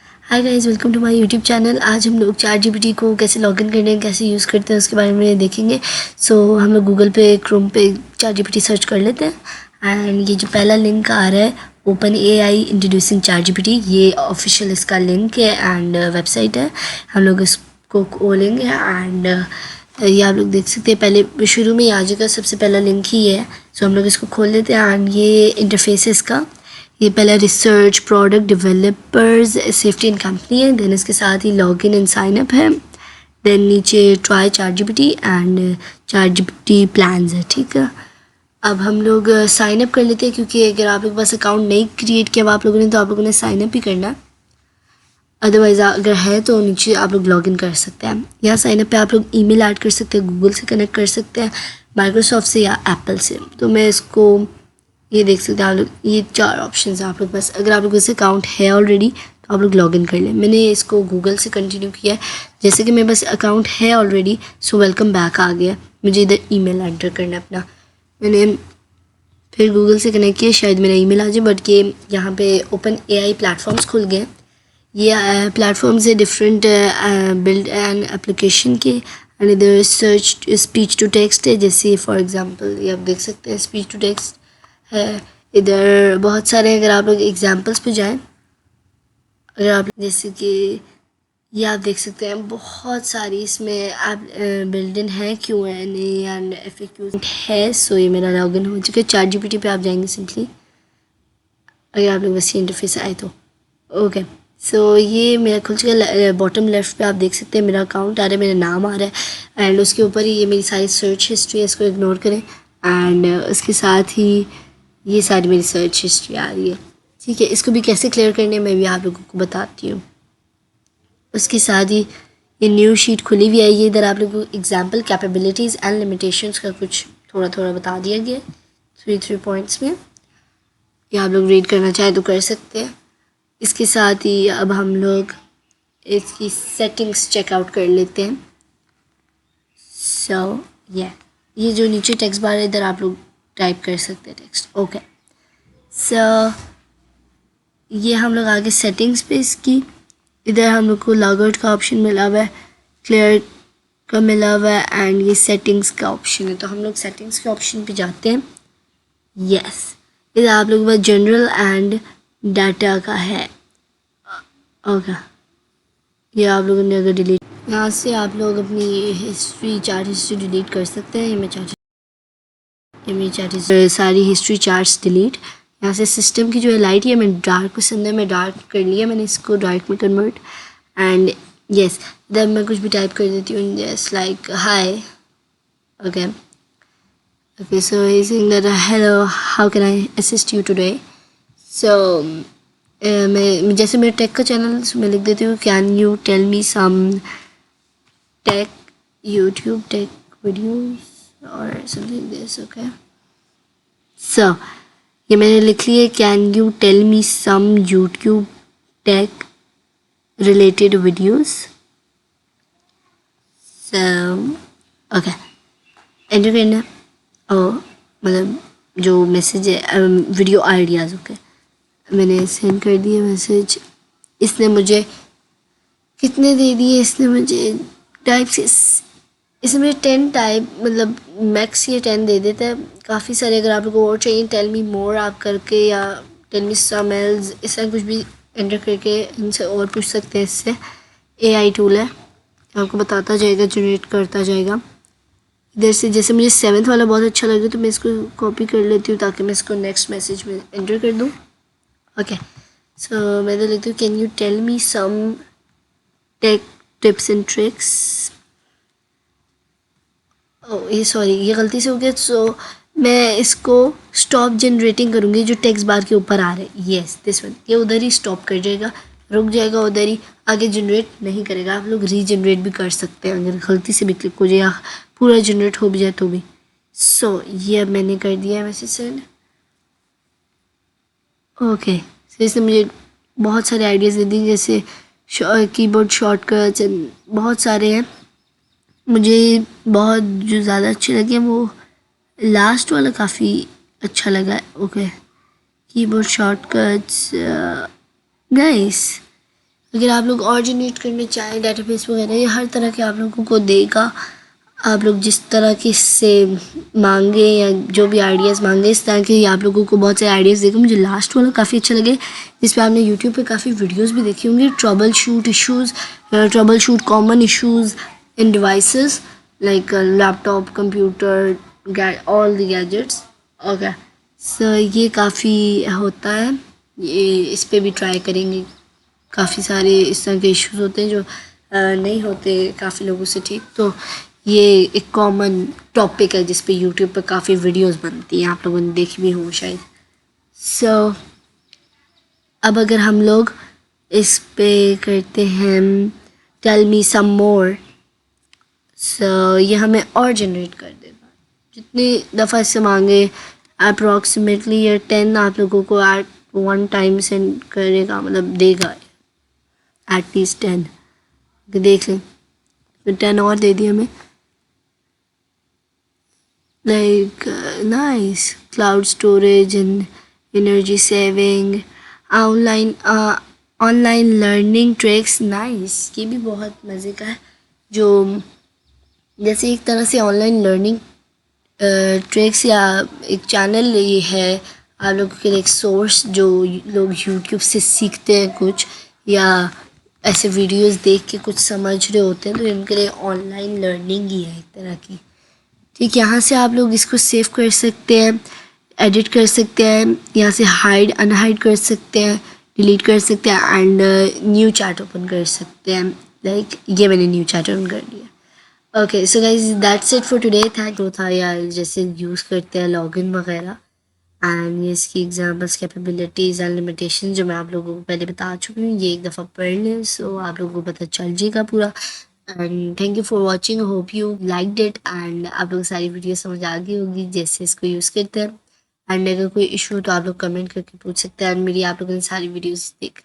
Hi guys, welcome to my YouTube channel. आज हम लोग चैट जीपीटी को कैसे लॉगिन करते हैं, कैसे यूज़ करते हैं उसके बारे में देखेंगे। हम लोग गूगल पे क्रोम पे चैट जीपीटी सर्च कर लेते हैं एंड ये जो पहला लिंक आ रहा है open AI introducing chat GPT, ये ऑफिशियल इसका लिंक है एंड वेबसाइट है। हम लोग इसको खोलेंगे एंड ये आप लोग देख सकते हैं, पहले शुरू में ही आ जाएगा, सबसे पहला लिंक ही है। हम लोग इसको खोल लेते हैं एंड ये इंटरफेस है इसका। ये पहला research product developers safety and company है, देन इसके साथ ही लॉगिन एंड साइन अप है, देन नीचे try chat GPT and chat GPT plans है। ठीक है, अब हम लोग साइन अप कर लेते हैं, क्योंकि अगर आप लोगों के पास अकाउंट नहीं क्रिएट किया आप लोगों ने तो आप लोगों ने साइन अप ही करना है। अदरवाइज़ अगर है तो नीचे आप लोग लॉगिन कर सकते हैं। यहाँ साइन अप पे आप लोग ईमेल ऐड कर सकते हैं, गूगल से कनेक्ट कर सकते हैं, माइक्रोसॉफ्ट से या एप्पल से। तो मैं इसको ये देख सकते हैं आप लोग, ये 4 ऑप्शन हैं आप लोग पास। अगर आप लोग से अकाउंट है ऑलरेडी तो आप लोग लॉगिन कर लें। मैंने इसको गूगल से कंटिन्यू किया है, जैसे कि मेरे पास अकाउंट है ऑलरेडी, सो वेलकम बैक आ गया। मुझे इधर ईमेल एंटर करना है अपना। मैंने फिर गूगल से कनेक्ट किया, शायद मेरा ईमेल आ जाए, बट ये यहाँ पे ओपन एआई प्लेटफॉर्म्स खुल गए। ये प्लेटफॉर्म्स है डिफरेंट बिल्ड एंड एप्लीकेशन के, एंड इधर सर्च स्पीच टू टेक्स्ट है, जैसे फॉर एग्जांपल ये आप देख सकते हैं स्पीच टू टेक्स्ट है। इधर बहुत सारे, अगर आप लोग एग्जांपल्स पे जाएं, अगर आप जैसे कि ये आप देख सकते हैं बहुत सारी इसमें आप बिल्ड इन है, Q&A एंड FAQ है। सो ये मेरा लॉगिन हो चुका है। चैट जीपीटी पे आप जाएंगे सिंपली, अगर आप लोग वैसे इंटरफेस आए तो ओके। सो ये मेरा खुल चुका है। बॉटम लेफ्ट पे आप देख सकते हैं मेरा अकाउंट आ रहा है, मेरा नाम आ रहा है एंड उसके ऊपर ही ये मेरी सारी सर्च हिस्ट्री है, इसको इग्नोर करें। एंड उसके साथ ही ये सारी मेरी सर्च हिस्ट्री आ रही है। ठीक है, इसको भी कैसे क्लियर करने मैं भी आप लोगों को बताती हूँ। उसके साथ ही ये न्यू शीट खुली हुई है। ये इधर आप लोगों को एग्जाम्पल कैपेबिलिटीज़ एंड लिमिटेशंस का कुछ थोड़ा थोड़ा बता दिया गया 3 पॉइंट्स में। ये आप लोग रीड करना चाहे तो कर सकते हैं। इसके साथ ही अब हम लोग इसकी सेटिंग्स चेकआउट कर लेते हैं। ये जो नीचे टेक्स्ट बार है, इधर आप लोग टाइप कर सकते हैं टेक्स्ट। ओके, ये हम लोग आगे सेटिंग्स पे इसकी, इधर हम लोग को लॉग आउट का ऑप्शन मिला हुआ है, क्लियर का मिला हुआ है एंड ये सेटिंग्स का ऑप्शन है। तो हम लोग सेटिंग्स के ऑप्शन पे जाते हैं। इधर आप लोगों के पास जनरल एंड डाटा का है। ओके, ये आप लोगों ने अगर डिलीट, यहाँ से आप लोग अपनी हिस्ट्री चार्ट हिस्ट्री डिलीट कर सकते हैं। ये मेरी चार्ट सारी हिस्ट्री चार्ट्स डिलीट। यहाँ से सिस्टम की जो है लाइट, ये मैं डार्क पसंद है, मैं डार्क कर लिया, मैंने इसको डार्क में कन्वर्ट। एंड यस, इधर मैं कुछ भी टाइप कर देती हूँ, just like hi. Okay, so he saying that hello, how can I assist you today. So मैं जैसे मेरे टेक का चैनल मैं लिख देती हूँ, can you tell me some tech YouTube tech videos और समथिंग दिस। ओके, सो ये मैंने लिख लिया, can you tell me some YouTube tech related videos. Okay, enter करना। ओ मतलब जो मैसेज है वीडियो आइडियाज़। ओके, मैंने सेंड कर दिया मैसेज। इसने मुझे कितने दे दिए, इसने मुझे टाइप्स, इसमें मुझे 10 टाइप, मतलब मैक्स ये 10 दे देता है। काफ़ी सारे अगर आप लोगों को और चाहिए, टेल मी मोर आप करके या टेल मी सम एल्स, इस तरह कुछ भी एंटर करके इनसे और पूछ सकते हैं। इससे एआई टूल है, आपको बताता जाएगा, जनरेट करता जाएगा। इधर से जैसे मुझे 7th वाला बहुत अच्छा लगा तो मैं इसको कॉपी कर लेती हूँ ताकि मैं इसको नेक्स्ट मैसेज में एंटर कर दूँ। ओके, सो मैं तो लिखती हूँ, can you tell me some tech tips and tricks. ये सॉरी, ये गलती से हो गया। सो मैं इसको स्टॉप जनरेटिंग करूँगी, जो टेक्स्ट बार के ऊपर आ रहा है, येस दिस वन, ये उधर ही स्टॉप कर जाएगा, रुक जाएगा उधर ही, आगे जनरेट नहीं करेगा। आप लोग रीजनरेट भी कर सकते हैं अगर गलती से भी क्लिक हो जाए या पूरा जनरेट हो भी जाए तो भी। सो ये अब मैंने कर दिया है मैसेज सेंड। ओके, सो इसने मुझे बहुत सारे आइडियाज़ दे दिए, जैसे कीबोर्ड शॉर्टकट्स एंड बहुत सारे हैं। मुझे बहुत जो ज़्यादा अच्छे लगे वो लास्ट वाला काफ़ी अच्छा लगा। Okay, keyboard shortcuts nice. अगर आप लोग और जनरेट करना चाहें डाटाबेस वगैरह, ये हर तरह के आप लोगों को देगा। आप लोग जिस तरह के से मांगे या जो भी आइडियाज़ मांगे, इस तरह के आप लोगों को बहुत सारे आइडियाज़ देगा। मुझे लास्ट वाला काफ़ी अच्छा लगे, जिस पे आपने यूट्यूब पे काफ़ी वीडियोस भी देखी होंगी। Troubleshoot common issues in devices like laptop, computer, all the gadgets. Okay, so ये काफ़ी होता है, ये इस पे भी ट्राई करेंगे। काफ़ी सारे इस तरह के इश्यूज होते हैं जो नहीं होते काफ़ी लोगों से ठीक। तो ये एक कॉमन टॉपिक है जिस पे यूट्यूब पे काफ़ी वीडियोस बनती हैं, आप लोगों ने देखी भी हो शायद। सो अब अगर हम लोग इस पे करते हैं टेल मी सम मोर, सो ये हमें और जनरेट कर देगा। जितनी दफ़ा इससे मांगे अप्रॉक्सीमेटली ये 10 आप लोगों को एट वन टाइम सेंड करेगा, मतलब देगा एटलीस्ट 10। देख लें, तो 10 और दे दिया हमें। Like nice cloud storage and energy saving, online learning tricks. Nice, ये भी बहुत मज़े का है। जो जैसे एक तरह से ऑनलाइन लर्निंग ट्रिक्स या एक चैनल ये है आप लोगों के लिए, एक सोर्स जो लोग यूट्यूब से सीखते हैं कुछ, या ऐसे वीडियोस देख के कुछ समझ रहे होते हैं, तो इनके लिए ऑनलाइन लर्निंग ही है एक तरह की। ठीक, यहाँ से आप लोग इसको सेव कर सकते हैं, एडिट कर सकते हैं, यहाँ से हाइड अनहाइड कर सकते हैं, डिलीट कर सकते हैं, एंड न्यू चैट ओपन कर सकते हैं। लाइक ये मैंने न्यू चैट ओपन कर दिया। Okay, so guys that's it for today. Thank you था यार, जैसे यूज़ करते हैं लॉगिन वगैरह, एंड ये इसकी एग्जाम्पल्स, कैपेबिलिटीज़ एंड लिमिटेशन जो मैं आप लोगों को पहले बता चुकी हूँ, ये एक दफ़ा पढ़ लें, सो आप लोगों को पता चल जाएगा पूरा। And thank you for watching, hope you liked it, and आप लोग सारी वीडियो समझ आ गई होगी जैसे इसको यूज़ करते हैं। एंड अगर कोई इशू हो तो आप लोग कमेंट करके पूछ सकते हैं, एंड मेरी आप लोगों ने सारी वीडियोज़ देख